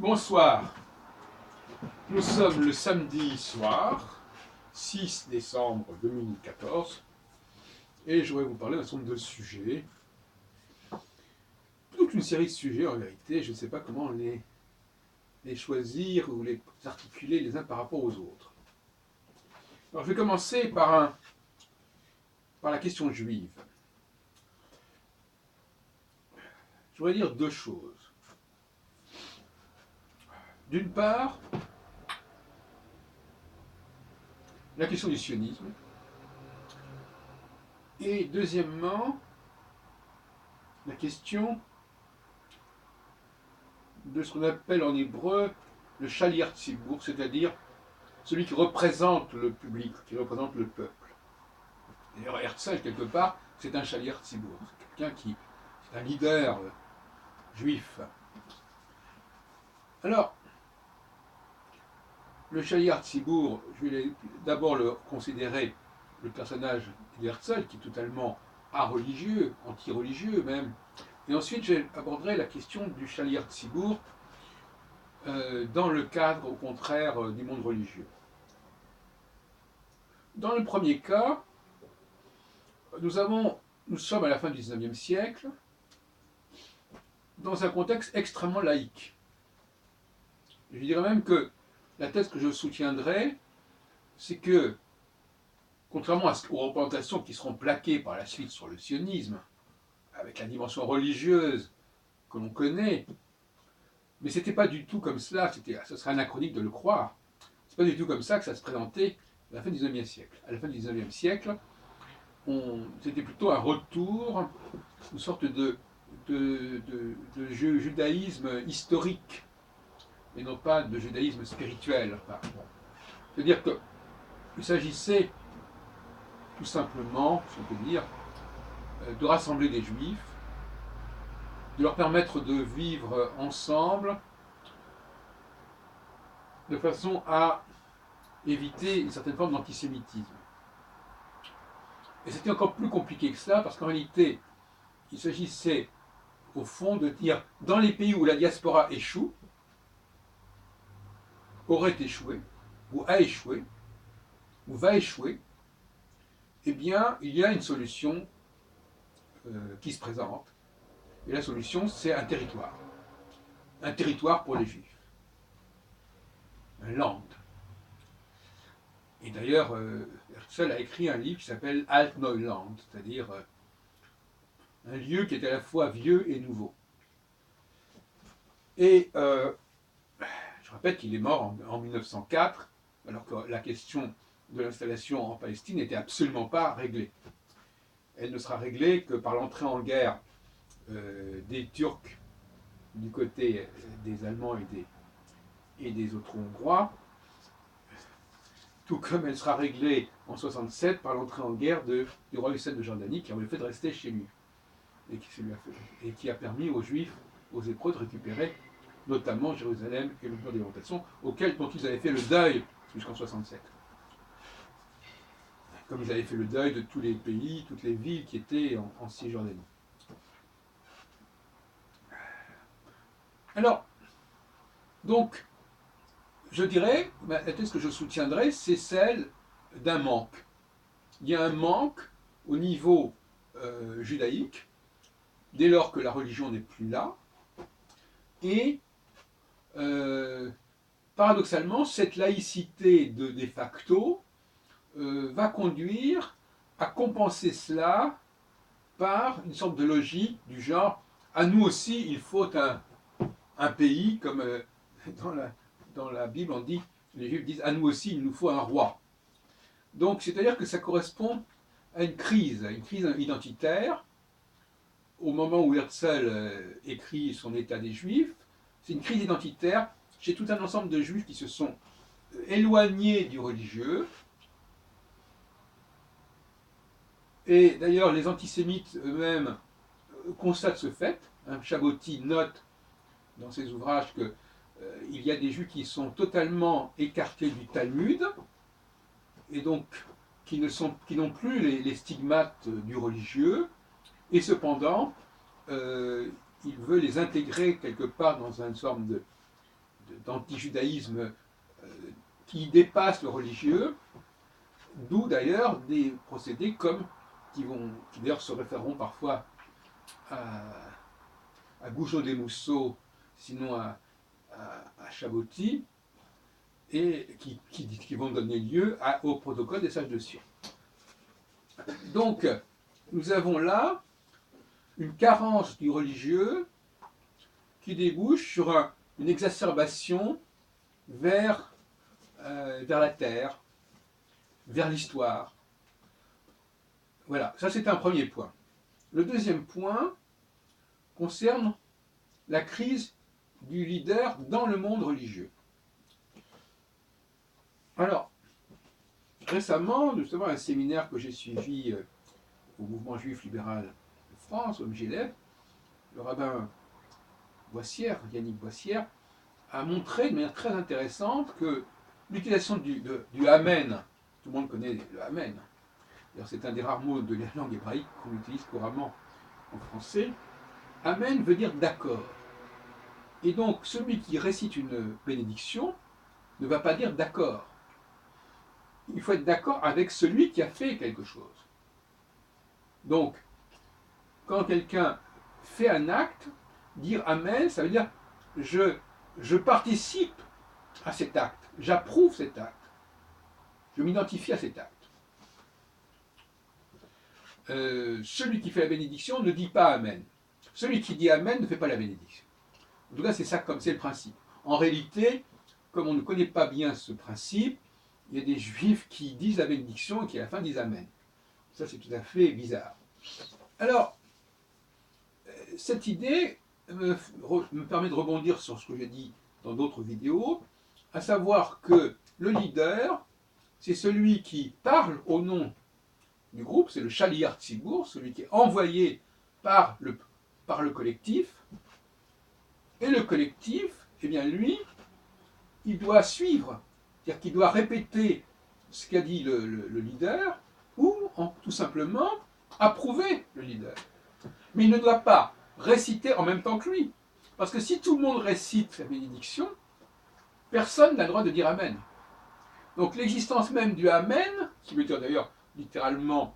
Bonsoir, nous sommes le samedi soir, 6 décembre 2014, et je voudrais vous parler d'un certain nombre de sujets, toute une série de sujets en vérité, je ne sais pas comment les choisir ou les articuler les uns par rapport aux autres. Alors je vais commencer par la question juive. Je voudrais dire deux choses. D'une part, la question du sionisme, et deuxièmement, la question de ce qu'on appelle en hébreu le shaliach tzibur, c'est-à-dire celui qui représente le public, qui représente le peuple. D'ailleurs, Herzl, quelque part, c'est un shaliach tzibur, c'est quelqu'un qui est un leader juif. Alors, le shaliach tzibur, je vais d'abord le considérer le personnage d'Herzl, qui est totalement areligieux, anti-religieux même, et ensuite j'aborderai la question du shaliach tzibur dans le cadre, au contraire, du monde religieux. Dans le premier cas, nous sommes à la fin du XIXe siècle, dans un contexte extrêmement laïque. Je dirais même que la thèse que je soutiendrai, c'est que, contrairement aux représentations qui seront plaquées par la suite sur le sionisme, avec la dimension religieuse que l'on connaît, mais ce n'était pas du tout comme cela, ce serait anachronique de le croire, c'est pas du tout comme ça que ça se présentait à la fin du XIXe siècle. À la fin du XIXe siècle, c'était plutôt un retour, une sorte de judaïsme historique, et non pas de judaïsme spirituel. Enfin, bon. C'est-à-dire qu'il s'agissait tout simplement, si on peut dire, de rassembler des juifs, de leur permettre de vivre ensemble de façon à éviter une certaine forme d'antisémitisme. Et c'était encore plus compliqué que cela, parce qu'en réalité, il s'agissait au fond de dire, dans les pays où la diaspora échoue, aurait échoué, ou a échoué, ou va échouer, eh bien, il y a une solution qui se présente. Et la solution, c'est un territoire. Un territoire pour les Juifs. Un land. Et d'ailleurs, Herzl a écrit un livre qui s'appelle Alt-Neuland, c'est-à-dire un lieu qui est à la fois vieux et nouveau. Et je répète qu'il est mort en 1904, alors que la question de l'installation en Palestine n'était absolument pas réglée. Elle ne sera réglée que par l'entrée en guerre des Turcs du côté des Allemands et des Austro-Hongrois, tout comme elle sera réglée en 1967 par l'entrée en guerre du roi Hussein de Jordanie, qui avait le fait de rester chez lui, et qui a permis aux Juifs, aux Hébreux, de récupérer notamment Jérusalem et le mur des Lamentations, dont ils avaient fait le deuil jusqu'en 1967. Comme ils avaient fait le deuil de tous les pays, toutes les villes qui étaient en Cisjordanie. Alors, donc, je dirais, la thèse que je soutiendrai, c'est celle d'un manque. Il y a un manque au niveau judaïque, dès lors que la religion n'est plus là, et paradoxalement, cette laïcité de facto va conduire à compenser cela par une sorte de logique du genre à nous aussi il faut un pays, comme dans la Bible on dit, les Juifs disent à nous aussi il nous faut un roi. Donc c'est-à-dire que ça correspond à une crise identitaire. Au moment où Herzl écrit son État des Juifs, c'est une crise identitaire chez tout un ensemble de Juifs qui se sont éloignés du religieux. Et d'ailleurs, les antisémites eux-mêmes constatent ce fait. Chaboty note dans ses ouvrages qu'il y a des Juifs qui sont totalement écartés du Talmud, et donc qui n'ont plus les stigmates du religieux, et cependant, il veut les intégrer quelque part dans une sorte d'antijudaïsme qui dépasse le religieux, d'où d'ailleurs des procédés comme qui d'ailleurs se référeront parfois à Goujon des Mousseaux, sinon à Chaboty, et qui vont donner lieu au protocole des sages de Sion. Donc, nous avons là une carence du religieux qui débouche sur une exacerbation vers la terre, vers l'histoire. Voilà, ça c'est un premier point. Le deuxième point concerne la crise du leader dans le monde religieux. Alors, récemment, justement, un séminaire que j'ai suivi au mouvement juif libéral de France, au MGLF, le rabbin Boissière, Yannick Boissière, a montré de manière très intéressante que l'utilisation du Amen, tout le monde connaît le Amen, d'ailleurs c'est un des rares mots de la langue hébraïque qu'on utilise couramment en français, Amen veut dire d'accord. Et donc celui qui récite une bénédiction ne va pas dire d'accord. Il faut être d'accord avec celui qui a fait quelque chose. Donc, quand quelqu'un fait un acte, dire Amen, ça veut dire je participe à cet acte, j'approuve cet acte, je m'identifie à cet acte. Celui qui fait la bénédiction ne dit pas Amen. Celui qui dit Amen ne fait pas la bénédiction. En tout cas, c'est ça comme c'est le principe. En réalité, comme on ne connaît pas bien ce principe, il y a des juifs qui disent la bénédiction et qui à la fin disent Amen. Ça, c'est tout à fait bizarre. Alors, cette idée me permet de rebondir sur ce que j'ai dit dans d'autres vidéos, à savoir que le leader, c'est celui qui parle au nom du groupe, c'est le Shaliach Tzibour, celui qui est envoyé par le collectif, et le collectif, eh bien lui, il doit suivre, c'est-à-dire qu'il doit répéter ce qu'a dit le leader, ou tout simplement approuver le leader. Mais il ne doit pas réciter en même temps que lui. Parce que si tout le monde récite la bénédiction, personne n'a le droit de dire Amen. Donc l'existence même du Amen, qui veut dire d'ailleurs littéralement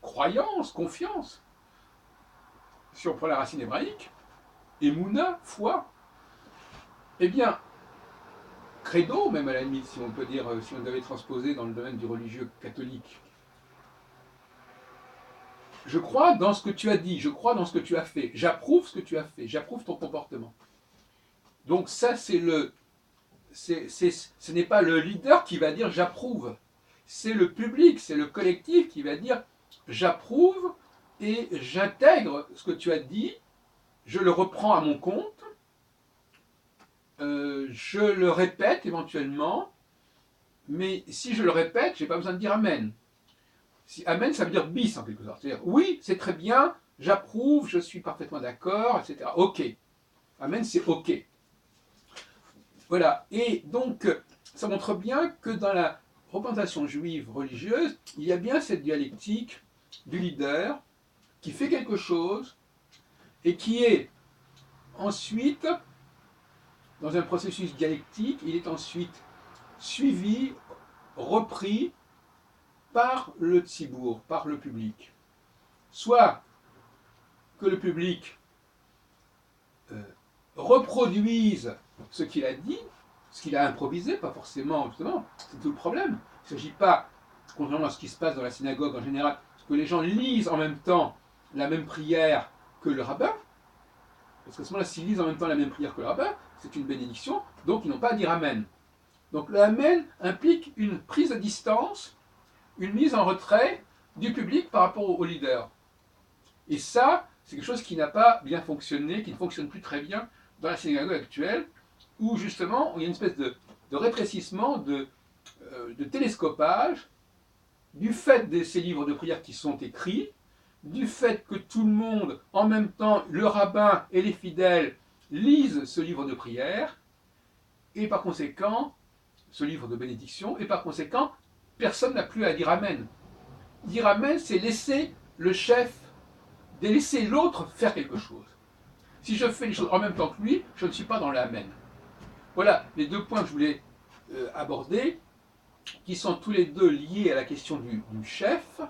croyance, confiance, si on prend la racine hébraïque, Emouna, foi, eh bien, credo, même à la limite, si on peut dire, si on devait transposer dans le domaine du religieux catholique. Je crois dans ce que tu as dit, je crois dans ce que tu as fait, j'approuve ce que tu as fait, j'approuve ton comportement. Donc ça, ce n'est pas le leader qui va dire j'approuve, c'est le public, c'est le collectif qui va dire j'approuve et j'intègre ce que tu as dit, je le reprends à mon compte, je le répète éventuellement, mais si je le répète, je n'ai pas besoin de dire Amen. Si Amen, ça veut dire bis en quelque sorte. C'est-à-dire, oui, c'est très bien, j'approuve, je suis parfaitement d'accord, etc. Ok. Amen, c'est ok. Voilà. Et donc, ça montre bien que dans la représentation juive religieuse, il y a bien cette dialectique du leader qui fait quelque chose et qui est ensuite, dans un processus dialectique, il est ensuite suivi, repris par le tzibour, par le public. Soit que le public reproduise ce qu'il a dit, ce qu'il a improvisé, pas forcément, justement, c'est tout le problème. Il ne s'agit pas, contrairement à ce qui se passe dans la synagogue en général, que les gens lisent en même temps la même prière que le rabbin, parce qu'à ce moment-là, s'ils lisent en même temps la même prière que le rabbin, c'est une bénédiction, donc ils n'ont pas à dire Amen. Donc le Amen implique une prise de distance, une mise en retrait du public par rapport au leader. Et ça, c'est quelque chose qui n'a pas bien fonctionné, qui ne fonctionne plus très bien dans la synagogue actuelle, où justement il y a une espèce de rétrécissement, de télescopage, du fait de ces livres de prière qui sont écrits, du fait que tout le monde, en même temps, le rabbin et les fidèles, lisent ce livre de prière, et par conséquent, ce livre de bénédiction, et par conséquent, personne n'a plus à dire Amen. Dire Amen, c'est laisser le chef, laisser l'autre faire quelque chose. Si je fais les choses en même temps que lui, je ne suis pas dans l'Amen. Voilà les deux points que je voulais aborder, qui sont tous les deux liés à la question du chef.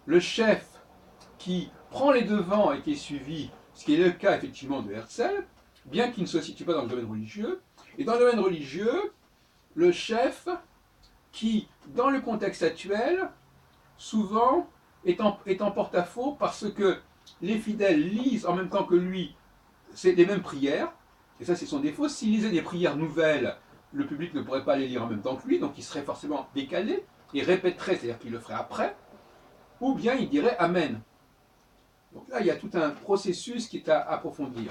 Le chef qui prend les devants et qui est suivi, ce qui est le cas effectivement de Herzl, bien qu'il ne se situe pas dans le domaine religieux. Et dans le domaine religieux, le chef qui, dans le contexte actuel, souvent est en porte-à-faux parce que les fidèles lisent en même temps que lui c'est les mêmes prières, et ça c'est son défaut. S'il lisait des prières nouvelles, le public ne pourrait pas les lire en même temps que lui, donc il serait forcément décalé, et répéterait, c'est-à-dire qu'il le ferait après, ou bien il dirait Amen. Donc là, il y a tout un processus qui est à approfondir.